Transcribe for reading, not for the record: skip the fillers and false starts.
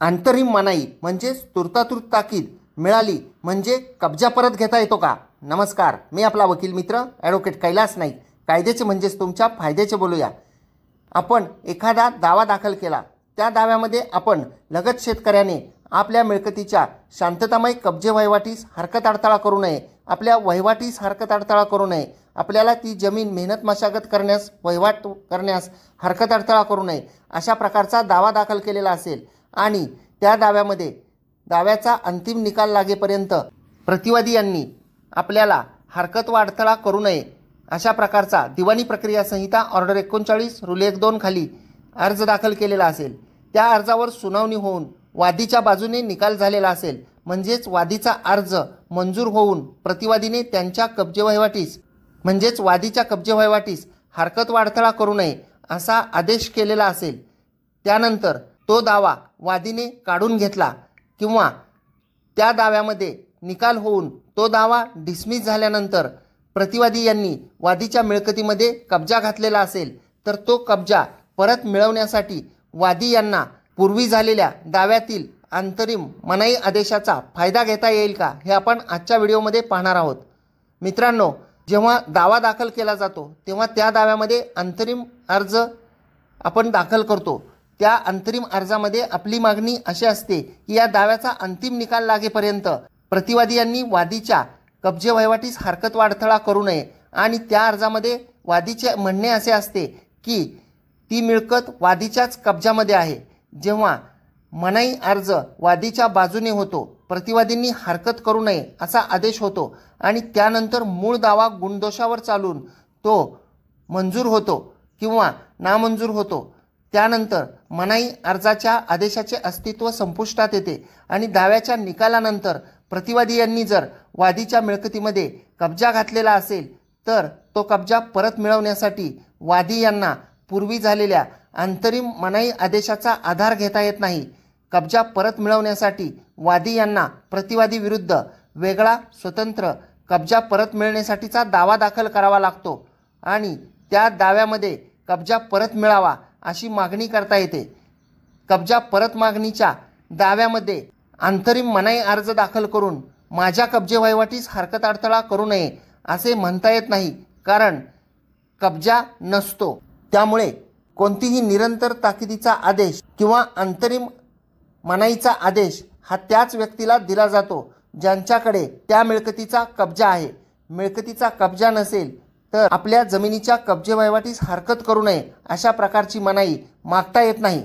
अंतरिम मनाई म्हणजेच तुर्तातुर्त ताकीद मिळाली म्हणजे कब्जा परत घेता येतो का? नमस्कार, मी आपला वकील मित्र ॲडव्होकेट कैलास नाईक. कायद्याचे म्हणजेच तुमच्या फायद्याचे बोलूया. आपण एखादा दावा दाखल केला, त्या दाव्यामध्ये आपण लगत शेतकऱ्याने आपल्या मिळकतीच्या शांततामय कब्जे वहिवाटीस हरकत अडथळा करू नये, आपल्या वहिवाटीस हरकत अडथळा करू नये, आपल्याला ती जमीन मेहनत मशागत करण्यास वहिवाट करण्यास हरकत अडथळा करू नये, अशा प्रकारचा दावा दाखल केलेला असेल आणि त्या दाव्यामध्ये दाव्याचा अंतिम निकाल लागेपर्यंत प्रतिवादी यांनी आपल्याला हरकत व अडथळा करू नये अशा प्रकारचा दिवाणी प्रक्रिया संहिता ऑर्डर 39 रूल 1-2 खाली अर्ज दाखल केलेला असेल, त्या अर्जावर सुनावणी होऊन वादीच्या बाजूने निकाल झालेला असेल, म्हणजेच वादीचा अर्ज मंजूर होऊन प्रतिवादीने त्यांच्या कब्जे वहिवाटीस म्हणजेच वादीच्या कब्जे वहिवाटीस हरकत व अडथळा करू नये असा आदेश केलेला असेल, त्यानंतर तो दावा वादीने काढून घेतला किंवा त्या दाव्यामध्ये निकाल होऊन तो दावा डिसमिस झाल्यानंतर प्रतिवादी यांनी वादीच्या मिळकतीमध्ये कब्जा घातलेला असेल, तर तो कब्जा परत मिळवण्यासाठी वादी यांना पूर्वी झालेल्या दाव्यातील अंतरिम मनाई आदेशाचा फायदा घेता येईल का, हे आपण आजच्या व्हिडिओमध्ये पाहणार आहोत. मित्रांनो, जेव्हा दावा दाखल केला जातो तेव्हा त्या दाव्यामध्ये अंतरिम अर्ज आपण दाखल करतो. त्या अंतरिम अर्जामध्ये आपली मागणी अशी असते की या दाव्याचा अंतिम निकाल लागेपर्यंत प्रतिवादी यांनी वादीच्या कब्जे वहिवाटीस हरकत व अडथळा करू नये आणि त्या अर्जामध्ये वादीचे म्हणणे असे असते की ती मिळकत वादीच्याच कब्जामध्ये आहे. जेव्हा मनाई अर्ज वादीच्या बाजूने होतो, प्रतिवादींनी हरकत करू नये असा आदेश होतो आणि त्यानंतर मूळ दावा गुणदोषावर चालून तो मंजूर होतो किंवा नामंजूर होतो. त्यानंतर मनाई अर्जाच्या आदेशाचे अस्तित्व संपुष्टात येते आणि दाव्याच्या निकालानंतर प्रतिवादी यांनी जर वादीच्या मिळकतीमध्ये कब्जा घातलेला असेल तर तो कब्जा परत मिळवण्यासाठी वादी यांना पूर्वी झालेल्या अंतरिम मनाई आदेशाचा आधार घेता येत नाही. कब्जा परत मिळवण्यासाठी वादी यांना प्रतिवादी विरुद्ध वेगळा स्वतंत्र कब्जा परत मिळण्यासाठीचा दावा दाखल करावा लागतो आणि त्या दाव्यामध्ये कब्जा परत मिळावा अशी मागणी करता येते. कब्जा परत मागणीच्या दाव्यामध्ये अंतरिम मनाई अर्ज दाखल करून माझ्या कब्जे वहिवाटीस हरकत अडथळा करू नये असे म्हणता येत नाही, कारण कब्जा नसतो. त्यामुळे कोणतीही निरंतर ताकीदीचा आदेश किंवा अंतरिम मनाईचा आदेश हा त्याच व्यक्तीला दिला जातो ज्यांच्याकडे त्या मिळकतीचा कब्जा आहे. मिळकतीचा कब्जा नसेल तर आपल्या जमिनीच्या कब्जे वहिवाटीस हरकत करू नये अशा प्रकारची मनाई मागता येत नाही.